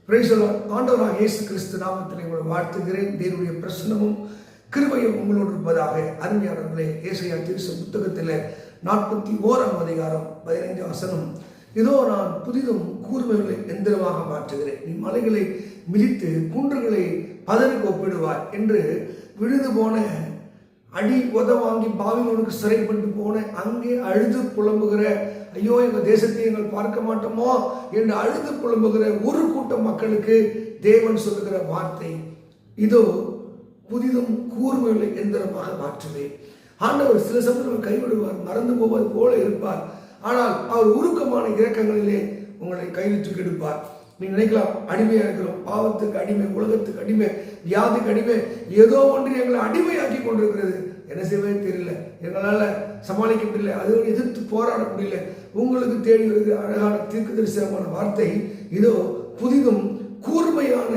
Praise the Lord. ஆண்டவராகிய இயேசு கிறிஸ்து நாமத்தில் உங்களை வாழ்த்துகிறேன். தேவனுடைய பிரசன்னமும் கிருபையும் உங்களோடு இருப்பதாக. அருமையானவர்களே, ஏசாயா தீர்க்க புத்தகத்தில் 41ஆம் அதிகாரம் 15 வசனம், இதோ நான் புதிதும் கூர்மைகளை எந்திரமாக மாற்றுகிறேன், நீ மலைகளை மிதித்து குன்றுகளை பதருக்கு ஒப்பிடுவாய் என்று விழுந்து போன அடி உத வாங்கி பாபிலோனுக்கு சிறைப்பட்டு போன அங்கே அழுது புலம்புகிற, ஐயோ எங்கள் தேசத்தை எங்கள் பார்க்க மாட்டோமோ என்று அழுது புலம்புகிற ஒரு கூட்டம் மக்களுக்கு தேவன் சொல்லுகிற வார்த்தை, இதோ புதிதும் கூர்மைகளை எந்திரமாக மாற்றுவேன். ஆண்டவர் சில சமயம் கைவிடுவார், மறந்து போவது போல இருப்பார். ஆனால் அவர் உருக்கமான இரக்கங்களிலே உங்களை கையில் தூக்கி எடுப்பார். நீ நினைக்கலாம், அடிமையா இருக்கிறோம், பாவத்துக்கு அடிமை, உலகத்துக்கு அடிமை, வியாதிக்கு அடிமை, ஏதோ ஒன்று எங்களை அடிமையாக்கி கொண்டிருக்கிறது, என்ன செய்வதே தெரியல, எங்களால் சமாளிக்க முடியல, அதோடு எதிர்த்து போராட முடியல. உங்களுக்கு தேடி வருகிற அழகான தீர்க்கதரிசனமான வார்த்தை, இதோ புதிதும் கூர்மையான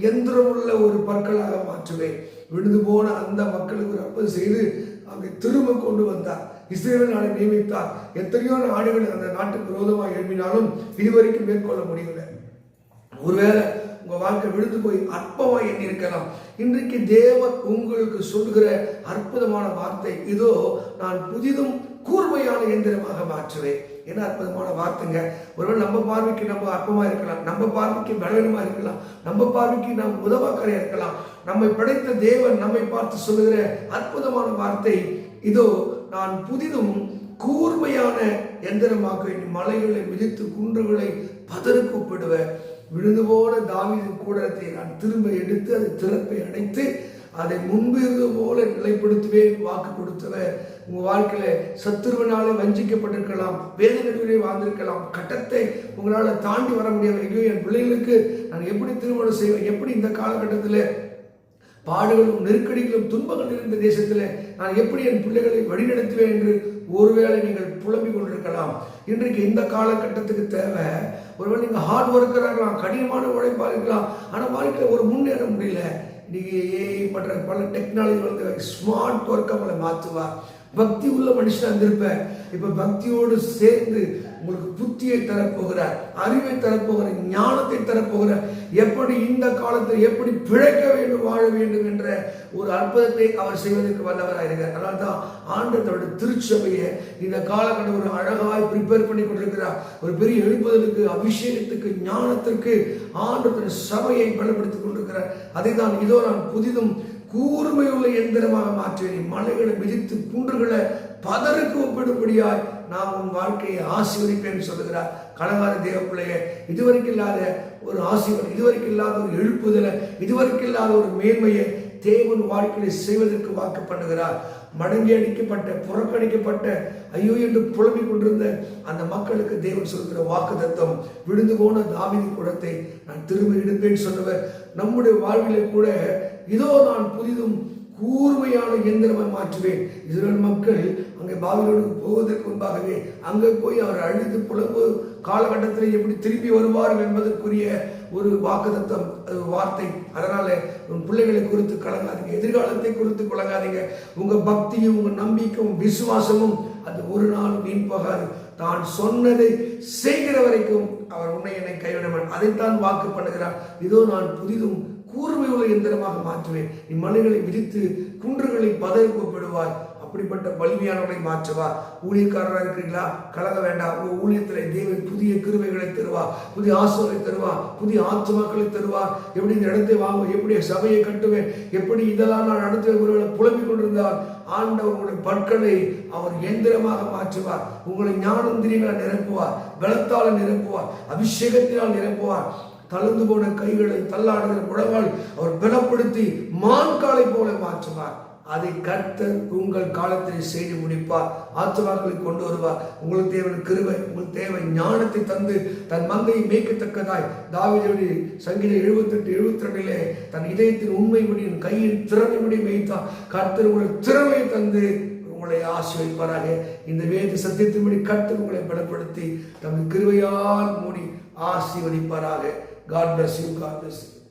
எந்திரமுள்ள ஒரு பற்களாக மாற்றுவேன். விழுந்து போன அந்த மக்களுக்கு ஒரு அற்புதம் செய்து அங்கே திரும்ப கொண்டு வந்தார். இஸ்ரவேல் நாளை நியமித்தார். எத்தனையோ நாடுகள் அந்த நாட்டுக்கு விரோதமாக எழுப்பினாலும் இதுவரைக்கும் மேற்கொள்ள முடியவில்லை. ஒருவேளை உங்க வாழ்க்கை விழுந்து போய் அற்பமாய் எண்ணி இருக்கலாம். இன்றைக்கு தேவன் உங்களுக்கு சொல்கிற அற்புதமான வார்த்தை, இதோ நான் புதிதும் கூர்மையான எந்திரமாக மாற்றுவேன். என்ன அற்புதமான வார்த்தைங்க. ஒருவேளை நம்ம பார்வைக்கு நம்ம அற்பமா இருக்கலாம், நம்ம பார்வைக்கு பலவீனமா இருக்கலாம், நம்ம பார்வைக்கு நாம் உதவாக்கரையா இருக்கலாம். நம்மை படைத்த தேவன் நம்மை பார்த்து சொல்லுகிற அற்புதமான வார்த்தை, இதோ நான் புதிதும் கூர்மையான எந்திரமாக மலைகளை மிதித்து குன்றுகளை பதருக்கு ஒப்பிடுவேன். விழுந்து போன தாவீது கூடத்தை நான் திரும்ப எடுத்து அதை திறப்பை அடைத்து அதை முன்பு இருந்தது போல நிலைப்படுத்துவேன் வாக்கு கொடுத்தவர். உங்க வாழ்க்கையில சத்துருவனாலே வஞ்சிக்கப்பட்டிருக்கலாம், வேதனைகளிலே வாழ்ந்திருக்கலாம், கட்டத்தை உங்களால தாண்டி வர முடியாது. ஐயோ என் பிள்ளைகளுக்கு நான் எப்படி திருமணம் செய்வேன், எப்படி இந்த காலகட்டத்தில் பாடுகளும் நெருக்கடிகளும் துன்பங்கள் இருந்த தேசத்தில் நான் எப்படி என் பிள்ளைகளை வழிநடத்துவேன் என்று ஒருவேளை நீங்கள் புலம்பிக் கொண்டிருக்கலாம். இன்றைக்கு இந்த காலகட்டத்துக்கு தேவை, ஒருவேளை நீங்கள் ஹார்ட் ஒர்க்கராக இருக்கலாம், கடினமான உழைப்பாக இருக்கலாம், ஆனால் வாழ்க்கையில் ஒரு முன்னேற முடியல. இன்னைக்கு ஏஐ பண்ற பல டெக்னாலஜி வந்து ஸ்மார்ட் ஒர்க்கை உங்களை மாற்றுவா. பக்தி உள்ள மனுஷனா இருந்திருப்ப, இப்ப பக்தியோடு சேர்ந்து உங்களுக்கு புத்தியை தரப்போகிறார், அறிவை தரப்போகிறார், ஞானத்தை தரப்போகிறார். எப்படி இந்த காலத்தில் எப்படி பிழைக்க வேண்டும், வாழ வேண்டும் என்ற ஒரு அற்புதத்தை அவர் செய்வதற்கு வல்லவராக இருக்கிறார். அதனால தான் ஆண்டவருடைய திருச்சபையை இந்த காலகட்டம் ஒரு அழகாய் ப்ரிப்பேர் பண்ணி கொண்டிருக்கிறார். ஒரு பெரிய எழுப்புதலுக்கு, அபிஷேகத்துக்கு, ஞானத்திற்கு ஆண்டவருடைய சபையை பலப்படுத்திக் கொண்டிருக்கிறார். அதை தான் இதோ நான் புதிதும் கூர்மையுள்ள எந்திரமாக மாற்றுவேன், மலைகளை மிதித்து குன்றுகளை பதருக்கு ஒப்பிடும்படியாய் நான் உன் வாழ்க்கையை ஆசீர்வதிப்பேன் சொல்லுகிறார். கலங்கார தேவ பிள்ளைய, இதுவரைக்கும் இல்லாத ஒரு ஆசீர்வாதம், இதுவரைக்கும் இல்லாத ஒரு எழுப்புதலை, இதுவரைக்கும் இல்லாத ஒரு மேன்மையை தேவன் வாழ்க்கையை செய்வதற்கு வாக்கு பண்ணுகிறார். மடங்கி அடிக்கப்பட்ட, புறக்கணிக்கப்பட்ட, ஐயோ என்று புலம்பிக் கொண்டிருந்த அந்த மக்களுக்கு தேவன் சொல்கிற வாக்கு தத்தம், விழுந்து போன தாவீது கூடத்தை நான் திரும்ப எடுப்பேன் சொன்னவர். நம்முடைய வாழ்விலே கூட இதோ நான் புதிதும் கூர்மையான எந்திரமாய் மாற்றுவேன். இஸ்ரவேல் மக்கள் அங்கே பாபிலோனுக்கு போவதற்கு முன்பாகவே அங்கே போய் அவர் அழுது புலம்பு காலகட்டத்தில் எப்படி திரும்பி வருவார்கள் என்பதற்குரிய ஒரு வாக்குத்தத்தம், வார்த்தை. அதனால உன் பிள்ளைகளை குறித்து கலங்காதீங்க, எதிர்காலத்தை குறித்து கலங்காதீங்க. உங்க பக்தியும் உங்க நம்பிக்கையும் விசுவாசமும் அது ஒரு நாள் வீண் போகாது. தான் சொன்னதை செய்கிற வரைக்கும் அவர் உன்னை என்னை கைவிட மாட்டார். அதைத்தான் வாக்கு பண்ணுகிறார். இதோ நான் புதிதும் கூர்மையுள்ள எந்திரமாக மாற்றுவேன், நீ மலைகளை விதித்து குன்றுகளை பதவி ஒப்பிடுவாய். அப்படிப்பட்ட வலிமையானவர்களை மாற்றுவா. ஊழியக்காரராக இருக்கிறீங்களா, கலங்க வேண்டாம். உங்க ஊழியத்தில் தேவன் புதிய கிருபைகளை தருவா, புதிய ஆசோலை தருவா, புதிய ஆத்துமாக்களை தருவா. எப்படி இந்த இடத்தை வாங்குவேன், எப்படி சபையை கட்டுவேன், எப்படி இதெல்லாம் நான் நடத்துவேன் ஒருவேளை புலம்பிக் கொண்டிருந்தால் ஆண்டவர் உங்களுடைய பற்களை அவர் எந்திரமாக மாற்றுவார். உங்களை ஞானந்திரியங்களை நிரப்புவார், பலத்தால் நிரப்புவார், அபிஷேகத்தினால் நிரப்புவார். தளர்ந்து போன கைகளை, தள்ளாடுகிற முழங்கால் அவர் பலப்படுத்தி மான்காலை போல மாற்றுவார். அதை கர்த்தர் உங்கள் காலத்தில் செய்து முடிப்பார். ஆத்துமாக்களை கொண்டு வருவார். உங்களுக்கு தேவை கிருபை, உங்களுக்கு தேவை ஞானத்தை தந்து தன் மந்தையை மேய்க்கத்தக்கதாய் தாவீது சங்கீதம் 78:72 தன் இதயத்தின் உண்மைப்படி கையின் திறமைப்படி மேய்த்தார். கர்த்தர் உங்கள் திறமையை தந்து உங்களை ஆசீர்வதிப்பாராக. இந்த வேத சத்தியத்தின்படி கர்த்தர் உங்களை பலப்படுத்தி தன் கிருபையால் மூடி ஆசீர்வதிப்பாராக. God bless you. God bless you.